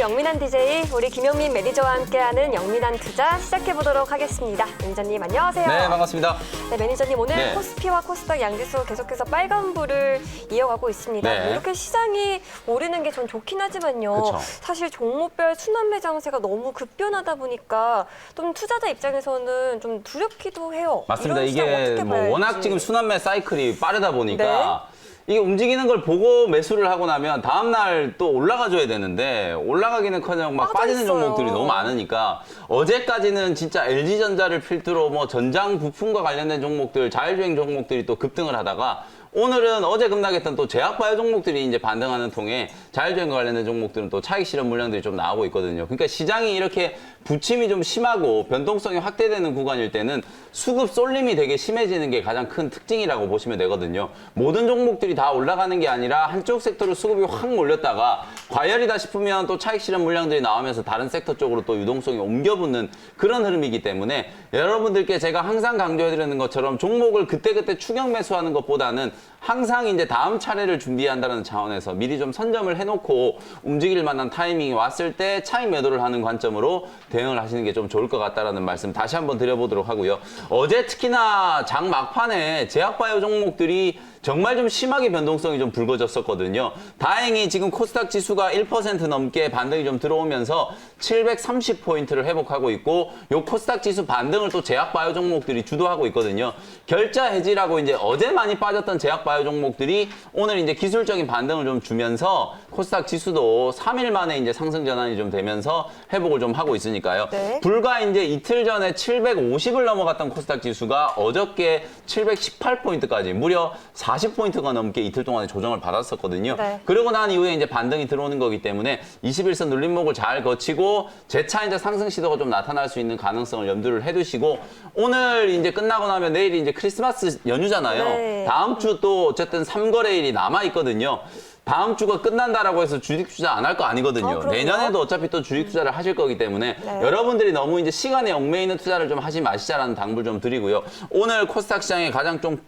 영민한 DJ, 우리 김영민 매니저와 함께하는 영민한 투자 시작해보도록 하겠습니다. 매니저님 안녕하세요. 네, 반갑습니다. 네, 매니저님 오늘 네. 코스피와 코스닥 양지수 계속해서 빨간불을 이어가고 있습니다. 네. 이렇게 시장이 오르는 게 전 좋긴 하지만요. 그쵸. 사실 종목별 순환매 장세가 너무 급변하다 보니까 좀 투자자 입장에서는 좀 두렵기도 해요. 맞습니다. 이런 시장 이게 어떻게 뭐 봐야 워낙 할지. 지금 순환매 사이클이 빠르다 보니까 이게 움직이는 걸 보고 매수를 하고 나면 다음날 또 올라가줘야 되는데 올라가기는커녕 막 빠지는 빠져있어요. 종목들이 너무 많으니까 어제까지는 진짜 LG전자를 필두로 뭐 전장 부품과 관련된 종목들, 자율주행 종목들이 또 급등을 하다가 오늘은 어제 급락했던 또 제약바이오 종목들이 이제 반등하는 통에 자율주행과 관련된 종목들은 또 차익 실현 물량들이 좀 나오고 있거든요. 그러니까 시장이 이렇게 부침이 좀 심하고 변동성이 확대되는 구간일 때는 수급 쏠림이 되게 심해지는 게 가장 큰 특징이라고 보시면 되거든요. 모든 종목들이 다 올라가는 게 아니라 한쪽 섹터로 수급이 확 몰렸다가 과열이다 싶으면 또 차익 실현 물량들이 나오면서 다른 섹터 쪽으로 또 유동성이 옮겨붙는 그런 흐름이기 때문에 여러분들께 제가 항상 강조해드리는 것처럼 종목을 그때그때 추격 매수하는 것보다는 항상 이제 다음 차례를 준비한다는 차원에서 미리 좀 선점을 해놓고 움직일 만한 타이밍이 왔을 때 차익 매도를 하는 관점으로 대응을 하시는 게 좀 좋을 것 같다라는 말씀 다시 한번 드려보도록 하고요. 어제 특히나 장 막판에 제약바이오 종목들이 정말 좀 심하게 변동성이 좀 불거졌었거든요. 다행히 지금 코스닥 지수가 1% 넘게 반등이 좀 들어오면서 730포인트를 회복하고 있고 요 코스닥 지수 반등을 또 제약바이오 종목들이 주도하고 있거든요. 결자 해지라고 이제 어제 많이 빠졌던 제약바이오 종목들이 오늘 이제 기술적인 반등을 좀 주면서 코스닥 지수도 3일 만에 이제 상승 전환이 좀 되면서 회복을 좀 하고 있으니까요. 네. 불과 이제 이틀 전에 750을 넘어갔던 코스닥 지수가 어저께 718포인트까지 무려 40포인트가 넘게 이틀 동안에 조정을 받았었거든요. 네. 그러고 난 이후에 이제 반등이 들어오는 거기 때문에 21선 눌림목을 잘 거치고 재차 이제 상승 시도가 좀 나타날 수 있는 가능성을 염두를 해두시고 오늘 이제 끝나고 나면 내일이 이제 크리스마스 연휴잖아요. 네. 다음 주 또 어쨌든 3거래일이 남아 있거든요. 다음 주가 끝난다라고 해서 주식 투자 안 할 거 아니거든요. 그럼요. 내년에도 어차피 또 주식 투자를 하실 거기 때문에 네. 여러분들이 너무 이제 시간에 얽매이는 투자를 좀 하지 마시자라는 당부를 좀 드리고요. 오늘 코스닥 시장의 가장 좀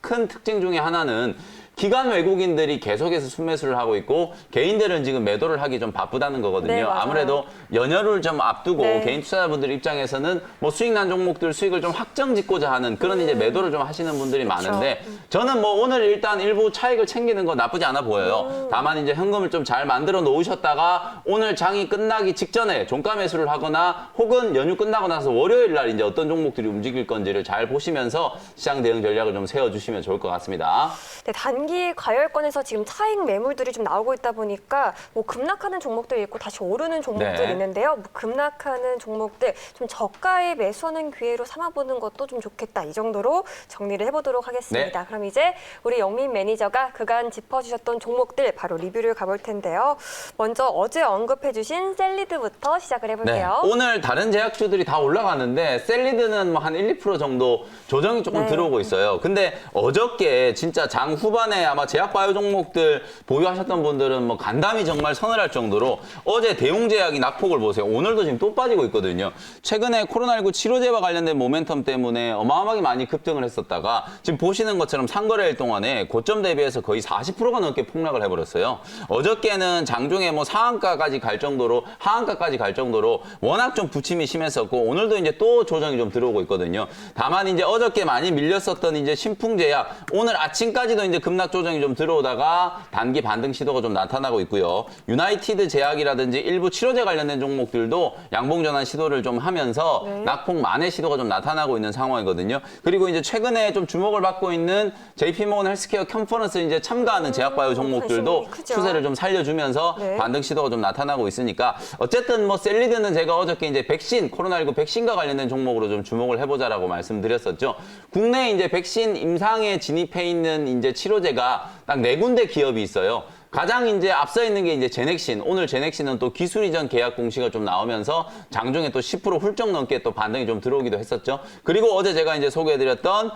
큰 특징 중에 하나는 기관 외국인들이 계속해서 순매수를 하고 있고 개인들은 지금 매도를 하기 좀 바쁘다는 거거든요. 네, 맞아요. 아무래도 연휴를 좀 앞두고 네. 개인 투자자분들 입장에서는 뭐 수익 난 종목들 수익을 좀 확정 짓고자 하는 그런 이제 매도를 좀 하시는 분들이 많은데 저는 뭐 오늘 일단 일부 차익을 챙기는 거 나쁘지 않아 보여요. 다만 이제 현금을 좀 잘 만들어 놓으셨다가 오늘 장이 끝나기 직전에 종가 매수를 하거나 혹은 연휴 끝나고 나서 월요일 날 이제 어떤 종목들이 움직일 건지를 잘 보시면서 시장 대응 전략을 좀 세워주시면 좋을 것 같습니다. 네, 단기 과열권에서 지금 차익 매물들이 좀 나오고 있다 보니까 뭐 급락하는 종목들이 있고 다시 오르는 종목들이 네. 있는데요. 뭐 급락하는 종목들 좀 저가에 매수하는 기회로 삼아보는 것도 좀 좋겠다. 이 정도로 정리를 해보도록 하겠습니다. 네. 그럼 이제 우리 영민 매니저가 그간 짚어주셨던 종목들 바로 리뷰를 가볼 텐데요. 먼저 어제 언급해주신 셀리드부터 시작을 해볼게요. 오늘 다른 제약주들이 다 올라가는데 셀리드는 뭐 한 1, 2% 정도 조정이 조금 네. 들어오고 있어요. 근데 어저께 진짜 장 후반에 아마 제약바이오 종목들 보유하셨던 분들은 뭐 간담이 정말 서늘할 정도로 어제 대웅제약이 낙폭을 보세요. 오늘도 지금 또 빠지고 있거든요. 최근에 코로나19 치료제와 관련된 모멘텀 때문에 어마어마하게 많이 급등을 했었다가 지금 보시는 것처럼 상거래일 동안에 고점 대비해서 거의 40%가 넘게 폭락을 해버렸어요. 어저께는 장중에 뭐 상한가까지 갈 정도로 하한가까지 갈 정도로 워낙 좀 부침이 심했었고 오늘도 이제 또 조정이 좀 들어오고 있거든요. 다만 이제 어저께 많이 밀렸었던 이제 신풍제약 오늘 아침까지도 이제 급락 조정이 좀 들어오다가 단기 반등 시도가 좀 나타나고 있고요. 유나이티드 제약이라든지 일부 치료제 관련된 종목들도 양봉 전환 시도를 좀 하면서 네. 낙폭 만회 시도가 좀 나타나고 있는 상황이거든요. 그리고 이제 최근에 좀 주목을 받고 있는 JP모건 헬스케어 컨퍼런스 이제 참가하는 제약바이오 종목들도 관심이 크죠. 추세를 좀 살려주면서 네. 반등 시도가 좀 나타나고 있으니까 어쨌든 뭐 셀리드는 제가 어저께 이제 백신 코로나19 백신과 관련된 종목으로 좀 주목을 해보자라고 말씀드렸었죠. 국내 이제 백신 임상에 진입해 있는 이제 치료제가 딱 4군데 기업이 있어요. 가장 이제 앞서 있는 게 이제 제넥신. 오늘 제넥신은 또 기술 이전 계약 공시가 좀 나오면서 장중에 또 10% 훌쩍 넘게 또 반등이 좀 들어오기도 했었죠. 그리고 어제 제가 이제 소개해드렸던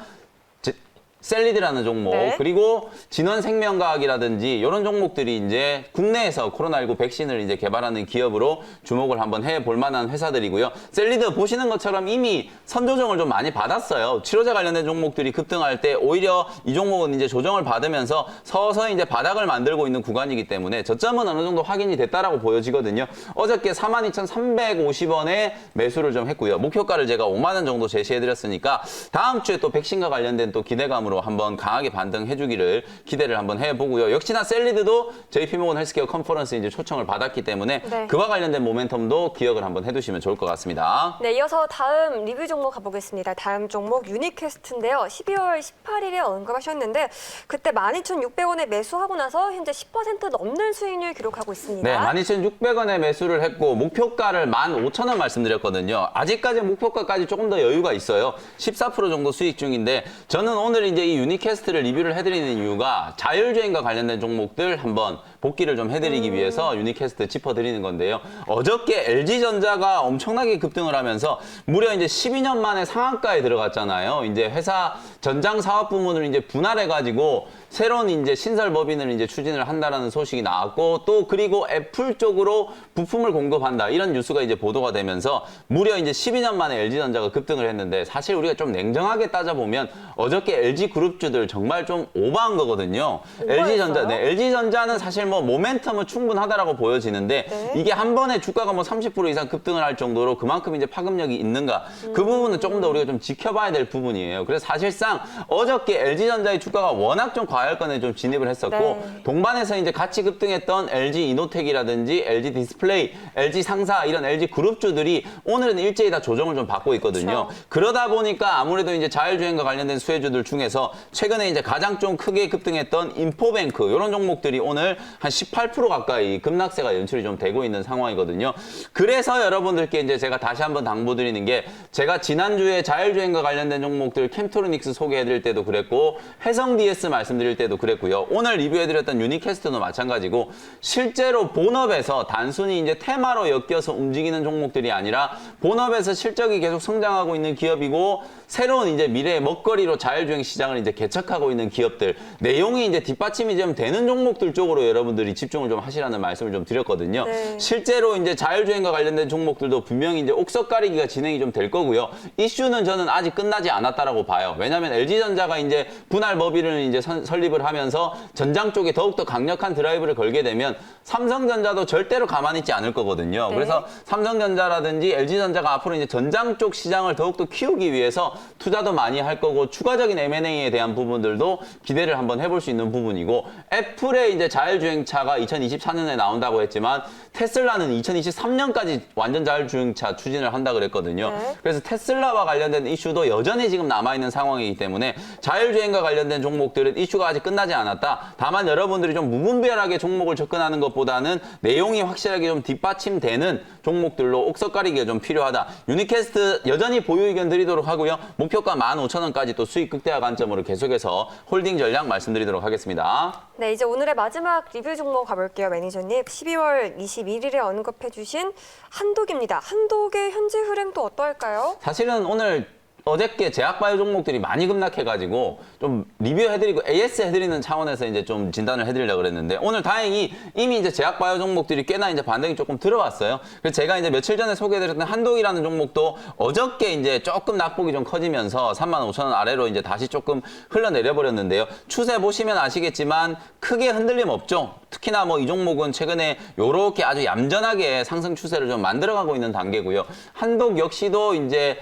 셀리드라는 종목, 네. 그리고 진원생명과학이라든지 이런 종목들이 이제 국내에서 코로나19 백신을 이제 개발하는 기업으로 주목을 한번 해볼 만한 회사들이고요. 셀리드 보시는 것처럼 이미 선조정을 좀 많이 받았어요. 치료제 관련된 종목들이 급등할 때 오히려 이 종목은 이제 조정을 받으면서 서서히 이제 바닥을 만들고 있는 구간이기 때문에 저점은 어느 정도 확인이 됐다라고 보여지거든요. 어저께 42,350원에 매수를 좀 했고요. 목표가를 제가 5만 원 정도 제시해드렸으니까 다음 주에 또 백신과 관련된 또 기대감으로 한번 강하게 반등해주기를 기대를 한번 해보고요. 역시나 셀리드도 JP모건 헬스케어 컨퍼런스 이제 초청을 받았기 때문에 네. 그와 관련된 모멘텀도 기억을 한번 해두시면 좋을 것 같습니다. 네, 이어서 다음 리뷰 종목 가보겠습니다. 다음 종목 유니퀘스트인데요. 12월 18일에 언급하셨는데 그때 12,600원에 매수하고 나서 현재 10% 넘는 수익률 기록하고 있습니다. 네, 12,600원에 매수를 했고 목표가를 15,000원 말씀드렸거든요. 아직까지 목표가까지 조금 더 여유가 있어요. 14% 정도 수익 중인데 저는 오늘 이제 이 유니캐스트를 리뷰를 해드리는 이유가 자율주행과 관련된 종목들 한번 복귀를 좀 해드리기 위해서 유니캐스트 짚어드리는 건데요. 어저께 LG전자가 엄청나게 급등을 하면서 무려 이제 12년 만에 상한가에 들어갔잖아요. 이제 회사 전장 사업 부문을 이제 분할해가지고 새로운 이제 신설 법인을 이제 추진을 한다라는 소식이 나왔고 또 그리고 애플 쪽으로 부품을 공급한다 이런 뉴스가 이제 보도가 되면서 무려 이제 12년 만에 LG전자가 급등을 했는데 사실 우리가 좀 냉정하게 따져보면 어저께 LG 그룹주들 정말 좀 오버한 거거든요. LG전자, 네, LG전자는 사실 뭐 모멘텀은 충분하다라고 보여지는데 네. 이게 한 번에 주가가 뭐 30% 이상 급등을 할 정도로 그만큼 이제 파급력이 있는가 그 부분은 조금 더 우리가 좀 지켜봐야 될 부분이에요. 그래서 사실상 어저께 LG전자의 주가가 워낙 좀 과열권에 좀 진입을 했었고 네. 동반해서 이제 같이 급등했던 LG 이노텍이라든지 LG 디스플레이, LG 상사 이런 LG 그룹주들이 오늘은 일제히 다 조정을 좀 받고 있거든요. 그렇죠. 그러다 보니까 아무래도 이제 자율주행과 관련된 수혜주들 중에서 최근에 이제 가장 좀 크게 급등했던 인포뱅크 이런 종목들이 오늘 한 18% 가까이 급락세가 연출이 좀 되고 있는 상황이거든요. 그래서 여러분들께 이제 제가 다시 한번 당부드리는 게 제가 지난주에 자율주행과 관련된 종목들 캠토로닉스 소개해드릴 때도 그랬고 해성 DS 말씀드릴 때도 그랬고요. 오늘 리뷰해드렸던 유니캐스트도 마찬가지고 실제로 본업에서 단순히 이제 테마로 엮여서 움직이는 종목들이 아니라 본업에서 실적이 계속 성장하고 있는 기업이고 새로운 이제 미래의 먹거리로 자율주행 시장을 이제 개척하고 있는 기업들 내용이 이제 뒷받침이 좀 되는 종목들 쪽으로 여러분들이 집중을 좀 하시라는 말씀을 좀 드렸거든요. 네. 실제로 이제 자율주행과 관련된 종목들도 분명히 이제 옥석 가리기가 진행이 좀 될 거고요. 이슈는 저는 아직 끝나지 않았다라고 봐요. 왜냐하면 LG전자가 이제 분할 법인을 이제 설립을 하면서 전장 쪽에 더욱더 강력한 드라이브를 걸게 되면 삼성전자도 절대로 가만히 있지 않을 거거든요. 네. 그래서 삼성전자라든지 LG전자가 앞으로 이제 전장 쪽 시장을 더욱더 키우기 위해서 투자도 많이 할 거고 추가적인 M&A에 대한 부분들도 기대를 한번 해볼 수 있는 부분이고 애플의 이제 자율주행차가 2024년에 나온다고 했지만 테슬라는 2023년까지 완전 자율주행차 추진을 한다 그랬거든요. 네. 그래서 테슬라와 관련된 이슈도 여전히 지금 남아있는 상황이기 때문에 자율주행과 관련된 종목들은 이슈가 아직 끝나지 않았다. 다만 여러분들이 좀 무분별하게 종목을 접근하는 것보다는 내용이 확실하게 좀 뒷받침되는 종목들로 옥석 가리기가 좀 필요하다. 유니캐스트 여전히 보유 의견 드리도록 하고요. 목표가 15,000원까지 또 수익 극대화 관점으로 계속해서 홀딩 전략 말씀드리도록 하겠습니다. 네, 이제 오늘의 마지막 리뷰 종목 가볼게요, 매니저님. 12월 21일에 언급해주신 한독입니다. 한독의 현재 흐름 또 어떨까요? 사실은 오늘 어저께 제약바이오 종목들이 많이 급락해가지고 좀 리뷰해드리고 AS 해드리는 차원에서 이제 좀 진단을 해드리려고 그랬는데 오늘 다행히 이미 이제 제약바이오 종목들이 꽤나 이제 반등이 조금 들어왔어요. 그래서 제가 이제 며칠 전에 소개해드렸던 한독이라는 종목도 어저께 이제 조금 낙폭이 좀 커지면서 35,000원 아래로 이제 다시 조금 흘러내려 버렸는데요. 추세 보시면 아시겠지만 크게 흔들림 없죠. 특히나 뭐 이 종목은 최근에 요렇게 아주 얌전하게 상승 추세를 좀 만들어가고 있는 단계고요. 한독 역시도 이제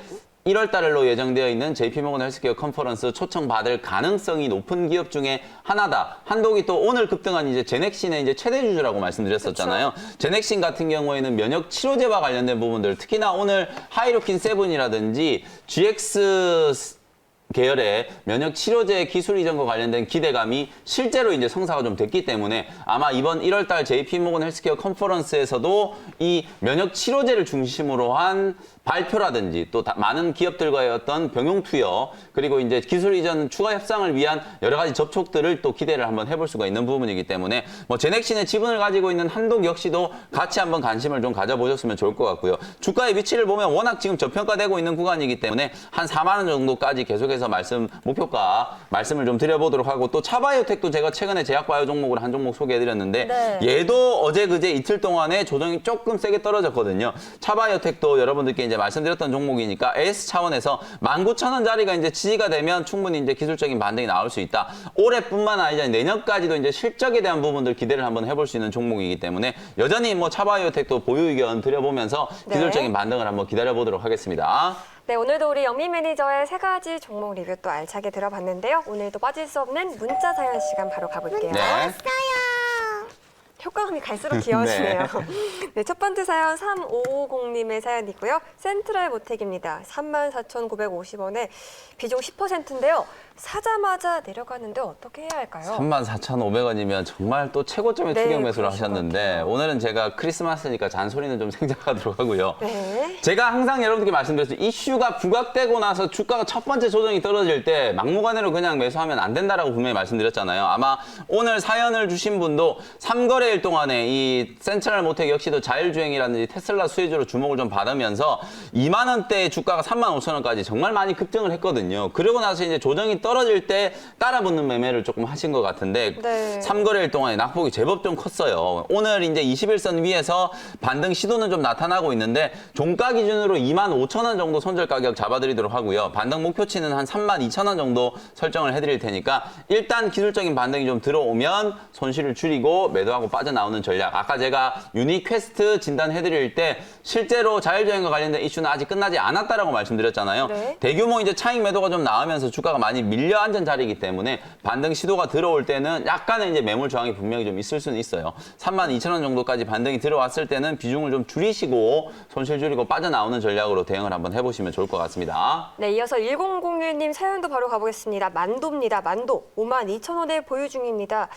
1월 달로 예정되어 있는 JP모건 헬스케어 컨퍼런스 초청받을 가능성이 높은 기업 중에 하나다. 한독이 또 오늘 급등한 이제 제넥신의 이제 최대 주주라고 말씀드렸었잖아요. 그쵸. 제넥신 같은 경우에는 면역 치료제와 관련된 부분들, 특히나 오늘 하이루킨 7이라든지 GX 계열의 면역 치료제 기술 이전과 관련된 기대감이 실제로 이제 성사가 좀 됐기 때문에 아마 이번 1월달 JP모건 헬스케어 컨퍼런스에서도 이 면역 치료제를 중심으로 한 발표라든지 또 많은 기업들과의 어떤 병용 투여 그리고 이제 기술 이전 추가 협상을 위한 여러 가지 접촉들을 또 기대를 한번 해볼 수가 있는 부분이기 때문에 뭐 제넥신의 지분을 가지고 있는 한독 역시도 같이 한번 관심을 좀 가져보셨으면 좋을 것 같고요. 주가의 위치를 보면 워낙 지금 저평가되고 있는 구간이기 때문에 한 4만 원 정도까지 계속해서 계속해서 목표가 말씀을 좀 드려보도록 하고 또 차바이오텍도 제가 최근에 제약바이오 종목으로 한 종목 소개해드렸는데 네. 얘도 어제 그제 이틀 동안에 조정이 조금 세게 떨어졌거든요. 차바이오텍도 여러분들께 이제 말씀드렸던 종목이니까 AS 차원에서 19,000원짜리가 이제 지지가 되면 충분히 이제 기술적인 반등이 나올 수 있다. 올해뿐만 아니라 내년까지도 이제 실적에 대한 부분들 기대를 한번 해볼 수 있는 종목이기 때문에 여전히 뭐 차바이오텍도 보유 의견 드려보면서 네. 기술적인 반등을 한번 기다려보도록 하겠습니다. 네, 오늘도 우리 영미 매니저의 3가지 종목 리뷰 또 알차게 들어봤는데요. 오늘도 빠질 수 없는 문자 사연 시간 바로 가볼게요. 네. 효과음이 갈수록 귀여우시네요. 네, 첫 번째 사연 3550님의 사연이고요. 센트럴 모텍입니다. 34,950원에 비중 10%인데요. 사자마자 내려가는데 어떻게 해야 할까요? 34,500원이면 정말 또 최고점의 네, 추격 매수를 그러실 것 하셨는데 같아요. 오늘은 제가 크리스마스니까 잔소리는 좀 생략하도록 하고요. 네. 제가 항상 여러분들께 말씀드렸죠. 이슈가 부각되고 나서 주가가 첫 번째 조정이 떨어질 때 막무가내로 그냥 매수하면 안 된다라고 분명히 말씀드렸잖아요. 아마 오늘 사연을 주신 분도 3거래일 동안에 이 센트럴 모텍 역시도 자율주행이라든지 테슬라 수혜주로 주목을 좀 받으면서 2만 원대의 주가가 35,000원까지 정말 많이 급등을 했거든요. 그러고 나서 이제 조정이 떨어질 때 따라붙는 매매를 조금 하신 것 같은데 네. 3거래일 동안에 낙폭이 제법 좀 컸어요. 오늘 이제 21선 위에서 반등 시도는 좀 나타나고 있는데 종가 기준으로 25,000원 정도 손절 가격 잡아드리도록 하고요. 반등 목표치는 한 32,000원 정도 설정을 해드릴 테니까 일단 기술적인 반등이 좀 들어오면 손실을 줄이고 매도하고 빠져나오는 전략. 아까 제가 유니퀘스트 진단해드릴 때 실제로 자율주행과 관련된 이슈는 아직 끝나지 않았다라고 말씀드렸잖아요. 네. 대규모 이제 차익 매도가 좀 나오면서 주가가 많이 밀려 앉은 자리이기 때문에 반등 시도가 들어올 때는 약간의 이제 매물 저항이 분명히 좀 있을 수는 있어요. 32,000원 정도까지 반등이 들어왔을 때는 비중을 좀 줄이시고 손실 줄이고 빠져나오는 전략으로 대응을 한번 해보시면 좋을 것 같습니다. 네, 이어서 1001님 사연도 바로 가보겠습니다. 만도입니다. 만도 52,000원에 보유 중입니다.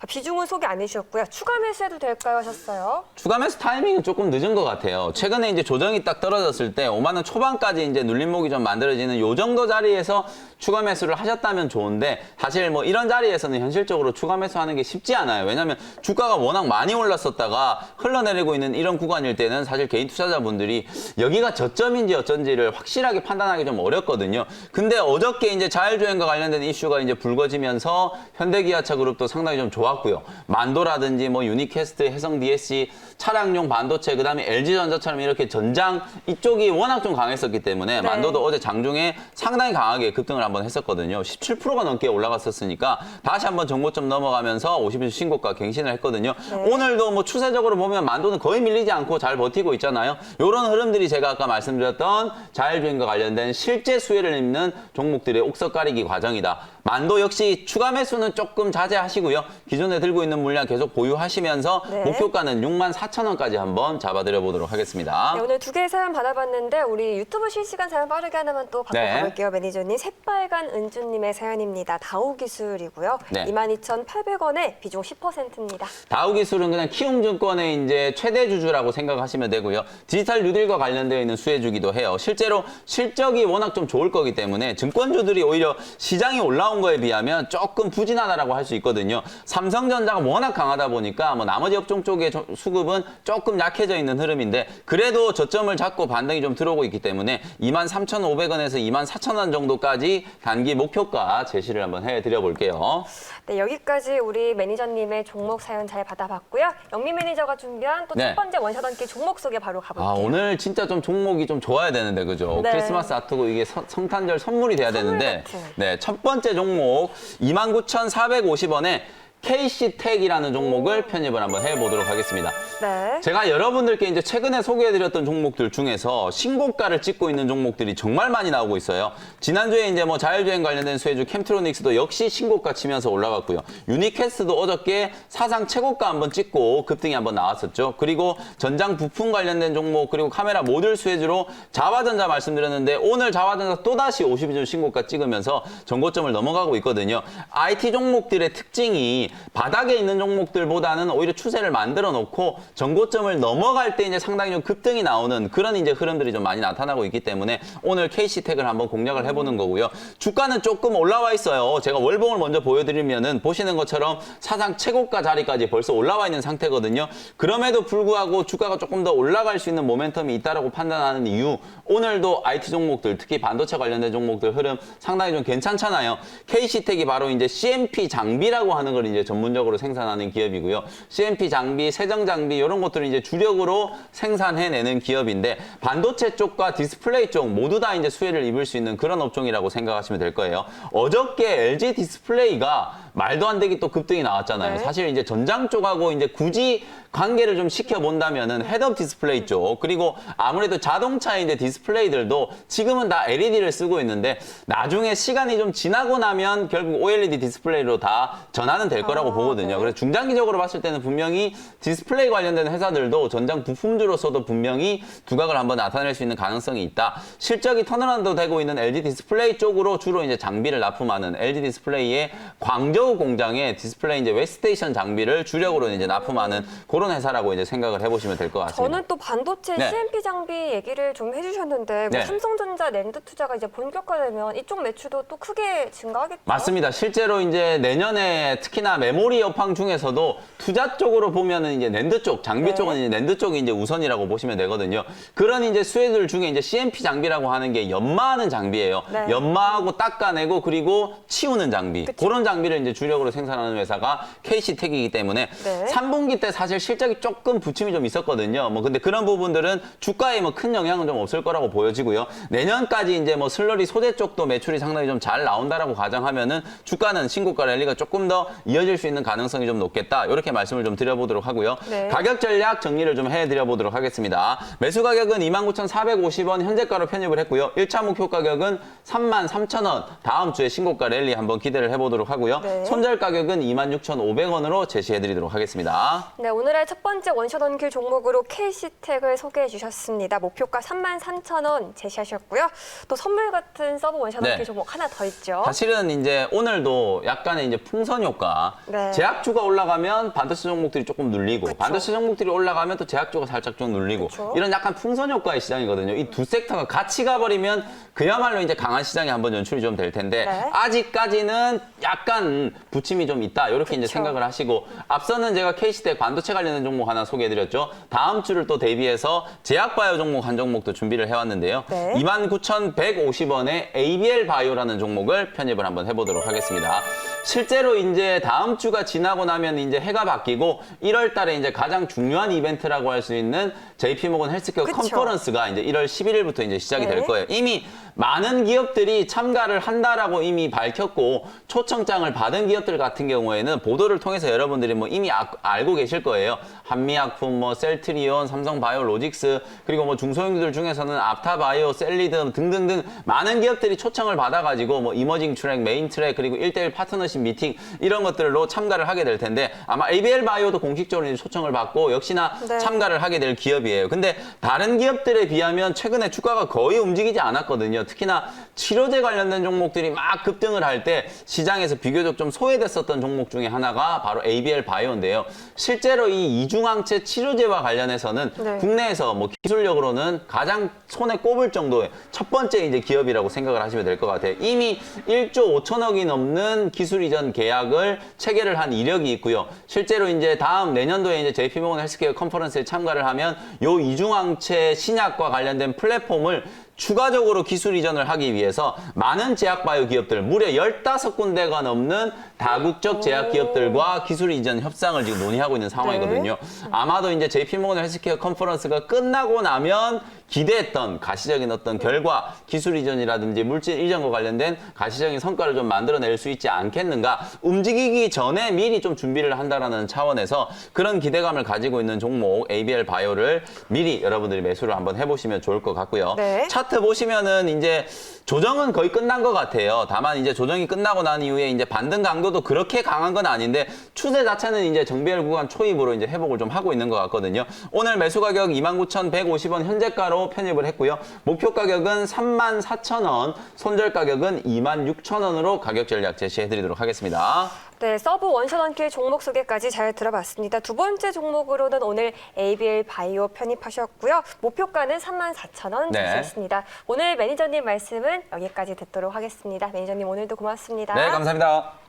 비중은 소개 안 해주셨고요. 추가 매수해도 될까요 하셨어요? 추가 매수 타이밍은 조금 늦은 것 같아요. 최근에 이제 조정이 딱 떨어졌을 때 5만 원 초반까지 이제 눌림목이 좀 만들어지는 요 정도 자리에서 추가 매수를 하셨다면 좋은데 사실 뭐 이런 자리에서는 현실적으로 추가 매수하는 게 쉽지 않아요. 왜냐하면 주가가 워낙 많이 올랐었다가 흘러내리고 있는 이런 구간일 때는 사실 개인 투자자분들이 여기가 저점인지 어쩐지를 확실하게 판단하기 좀 어렵거든요. 근데 어저께 이제 자율주행과 관련된 이슈가 이제 불거지면서 현대기아차 그룹도 상당히 좀 좋았고요. 만도라든지 뭐 유니캐스트, 해성 DSC, 차량용 반도체, 그다음에 LG전자처럼 이렇게 전장 이쪽이 워낙 좀 강했었기 때문에 네. 만도도 어제 장중에 상당히 강하게 급등을 한번 했었거든요. 17%가 넘게 올라갔었으니까 다시 한번 정고점 넘어가면서 50일 신고가 갱신을 했거든요. 네. 오늘도 뭐 추세적으로 보면 만도는 거의 밀리지 않고 잘 버티고 있잖아요. 이런 흐름들이 제가 아까 말씀드렸던 자율주행과 관련된 실제 수혜를 입는 종목들의 옥석 가리기 과정이다. 만도 역시 추가 매수는 조금 자제하시고요. 기존에 들고 있는 물량 계속 보유하시면서 네. 목표가는 64,000원까지 한번 잡아드려 보도록 하겠습니다. 네, 오늘 2개의 사연 받아봤는데 우리 유튜브 실시간 사연 빠르게 하나만 또 받고 네. 가볼게요. 매니저님 새빨간 은주님의 사연입니다. 다우기술이고요. 네. 22,800원에 비중 10%입니다. 다우기술은 그냥 키움증권의 이제 최대 주주라고 생각하시면 되고요. 디지털 뉴딜과 관련되어 있는 수혜주기도 해요. 실제로 실적이 워낙 좀 좋을 거기 때문에 증권주들이 오히려 시장이 올라온 거에 비하면 조금 부진하다라고 할 수 있거든요. 삼성전자가 워낙 강하다 보니까 뭐 나머지 업종 쪽의 수급은 조금 약해져 있는 흐름인데 그래도 저점을 잡고 반등이 좀 들어오고 있기 때문에 23,500원에서 24,000원 정도까지 단기 목표가 제시를 한번 해드려 볼게요. 네, 여기까지 우리 매니저님의 종목 사연 잘 받아봤고요. 영미 매니저가 준비한 또 첫 네. 번째 원샷 얻기 종목 소개 바로 가볼게요. 아, 오늘 진짜 좀 종목이 좀 좋아야 되는데, 그죠? 네. 크리스마스 아트고 이게 성탄절 선물이 돼야 선물 되는데, 같은. 네, 첫 번째 종목 29,450원에 KC텍이라는 종목을 편입을 한번 해보도록 하겠습니다. 네. 제가 여러분들께 이제 최근에 소개해드렸던 종목들 중에서 신고가를 찍고 있는 종목들이 정말 많이 나오고 있어요. 지난주에 이제 뭐 자율주행 관련된 수혜주 캠트로닉스도 역시 신고가 치면서 올라갔고요. 유니캐스트도 어저께 사상 최고가 한번 찍고 급등이 한번 나왔었죠. 그리고 전장 부품 관련된 종목 그리고 카메라 모듈 수혜주로 자화전자 말씀드렸는데 오늘 자화전자 또다시 52주 신고가 찍으면서 전고점을 넘어가고 있거든요. IT 종목들의 특징이 바닥에 있는 종목들보다는 오히려 추세를 만들어 놓고 전고점을 넘어갈 때 이제 상당히 좀 급등이 나오는 그런 이제 흐름들이 좀 많이 나타나고 있기 때문에 오늘 KC텍을 한번 공략을 해보는 거고요. 주가는 조금 올라와 있어요. 제가 월봉을 먼저 보여드리면은 보시는 것처럼 사상 최고가 자리까지 벌써 올라와 있는 상태거든요. 그럼에도 불구하고 주가가 조금 더 올라갈 수 있는 모멘텀이 있다라고 판단하는 이유, 오늘도 IT 종목들, 특히 반도체 관련된 종목들 흐름 상당히 좀 괜찮잖아요. KC텍이 바로 이제 CMP 장비라고 하는 걸 이제 전문적으로 생산하는 기업이고요. CMP 장비, 세정 장비 이런 것들을 이제 주력으로 생산해내는 기업인데 반도체 쪽과 디스플레이 쪽 모두 다 이제 수혜를 입을 수 있는 그런 업종이라고 생각하시면 될 거예요. 어저께 LG 디스플레이가 말도 안 되게 또 급등이 나왔잖아요. 네. 사실 이제 전장 쪽하고 이제 굳이 관계를 좀 시켜본다면은 헤드업 디스플레이 쪽, 그리고 아무래도 자동차의 이제 디스플레이들도 지금은 다 LED를 쓰고 있는데 나중에 시간이 좀 지나고 나면 결국 OLED 디스플레이로 다 전환은 될 거라고 보거든요. 네. 그래서 중장기적으로 봤을 때는 분명히 디스플레이 관련된 회사들도 전장 부품주로서도 분명히 두각을 한번 나타낼 수 있는 가능성이 있다. 실적이 턴어라운드 되고 있는 LG 디스플레이 쪽으로 주로 이제 장비를 납품하는 LG 디스플레이의 광저우 공장에 디스플레이 이제 웨스테이션 장비를 주력으로 이제 납품하는 그런 회사라고 이제 생각을 해보시면 될 것 같습니다. 저는 또 반도체 네. CMP 장비 얘기를 좀 해주셨는데 뭐 네. 삼성전자 낸드 투자가 이제 본격화되면 이쪽 매출도 또 크게 증가하겠죠? 맞습니다. 실제로 이제 내년에 특히나 메모리 업황 중에서도 투자 쪽으로 보면은 이제 낸드 쪽, 장비 네. 쪽은 이제 낸드 쪽이 이제 우선이라고 보시면 되거든요. 그런 이제 수혜들 중에 이제 CMP 장비라고 하는 게 연마하는 장비예요. 네. 연마하고 닦아내고 그리고 치우는 장비. 그쵸. 그런 장비를 이제 주력으로 생산하는 회사가 KC텍이기 때문에 네. 3분기 때 사실 실적이 조금 부침이 좀 있었거든요. 뭐 근데 그런 부분들은 주가에 뭐 큰 영향은 좀 없을 거라고 보여지고요. 내년까지 이제 뭐 슬러리 소재 쪽도 매출이 상당히 좀 잘 나온다라고 가정하면은 주가는 신고가 랠리가 조금 더 이어질 수 있는 가능성이 좀 높겠다. 이렇게 말씀을 좀 드려보도록 하고요. 네. 가격 전략 정리를 좀 해드려보도록 하겠습니다. 매수 가격은 29,450원 현재가로 편입을 했고요. 1차 목표 가격은 33,000원. 다음 주에 신고가 랠리 한번 기대를 해보도록 하고요. 네. 손절 가격은 26,500원으로 제시해드리도록 하겠습니다. 네, 오늘의 첫 번째 원샷 원킬 종목으로 KC텍을 소개해 주셨습니다. 목표가 33,000원 제시하셨고요. 또 선물 같은 서브 원샷 네. 원킬 종목 하나 더 있죠. 사실은 이제 오늘도 약간의 이제 풍선 효과, 네. 제약주가 올라가면 반도체 종목들이 조금 눌리고, 그쵸. 반도체 종목들이 올라가면 또 제약주가 살짝 좀 눌리고, 그쵸. 이런 약간 풍선 효과의 시장이거든요. 이 두 섹터가 같이 가버리면 그야말로 이제 강한 시장이 한번 연출이 좀 될 텐데, 네. 아직까지는 약간 부침이 좀 있다. 이렇게 이제 그쵸. 생각을 하시고, 앞서는 제가 KC텍 반도체 관련된 종목 하나 소개해드렸죠. 다음 주를 또 대비해서 제약바이오 종목 한 종목도 준비를 해왔는데요. 네. 29,150원에 ABL 바이오라는 종목을 편입을 한번 해보도록 하겠습니다. 실제로 이제 다음 주가 지나고 나면 이제 해가 바뀌고 1월 달에 이제 가장 중요한 이벤트라고 할 수 있는 JP모건 헬스케어 그쵸. 컨퍼런스가 이제 1월 11일부터 이제 시작이 네. 될 거예요. 이미 많은 기업들이 참가를 한다라고 이미 밝혔고 초청장을 받은 기업들 같은 경우에는 보도를 통해서 여러분들이 뭐 이미 알고 계실 거예요. 한미약품, 뭐 셀트리온, 삼성바이오로직스, 그리고 뭐 중소형들 중에서는 앞타바이오, 셀리듬 등등등 많은 기업들이 초청을 받아가지고 뭐 이머징 트랙, 메인 트랙, 그리고 1대1 파트너십 미팅 이런 것들로 참가를 하게 될 텐데 아마 ABL 바이오도 공식적으로 이제 초청을 받고 역시나 네. 참가를 하게 될 기업이에요. 근데 다른 기업들에 비하면 최근에 주가가 거의 움직이지 않았거든요. 특히나 치료제 관련된 종목들이 막 급등을 할 때 시장에서 비교적 좀 소외됐었던 종목 중에 하나가 바로 ABL 바이오인데요. 실제로 이 이중항체 치료제와 관련해서는 네. 국내에서 뭐 기술력으로는 가장 손에 꼽을 정도의 첫 번째 이제 기업이라고 생각을 하시면 될 것 같아요. 이미 1조 5천억이 넘는 기술 이전 계약을 체결을 한 이력이 있고요. 실제로 이제 다음 내년도에 이제 JP모건 헬스케어 컨퍼런스에 참가를 하면 요 이중항체 신약과 관련된 플랫폼을 추가적으로 기술 이전을 하기 위해서 많은 제약바이오 기업들, 무려 15군데가 넘는 다국적 제약 기업들과 기술 이전 협상을 지금 논의하고 있는 상황이거든요. 아마도 이제 JP모건 헬스케어 컨퍼런스가 끝나고 나면 기대했던 가시적인 어떤 결과, 기술 이전이라든지 물질 이전과 관련된 가시적인 성과를 좀 만들어낼 수 있지 않겠는가. 움직이기 전에 미리 좀 준비를 한다라는 차원에서 그런 기대감을 가지고 있는 종목 ABL 바이오를 미리 여러분들이 매수를 한번 해보시면 좋을 것 같고요. 네. 차트 보시면은 이제 조정은 거의 끝난 것 같아요. 다만 이제 조정이 끝나고 난 이후에 이제 반등 강도도 그렇게 강한 건 아닌데 추세 자체는 이제 정비열 구간 초입으로 이제 회복을 좀 하고 있는 것 같거든요. 오늘 매수 가격 29,150원 현재가로 편입을 했고요. 목표 가격은 34,000원, 손절 가격은 26,000원으로 가격 전략 제시해드리도록 하겠습니다. 네, 서브 원샷 원킬 종목 소개까지 잘 들어봤습니다. 두 번째 종목으로는 오늘 ABL 바이오 편입하셨고요. 목표가는 34,000원 네. 제시했습니다. 오늘 매니저님 말씀은 여기까지 듣도록 하겠습니다. 매니저님 오늘도 고맙습니다. 네, 감사합니다.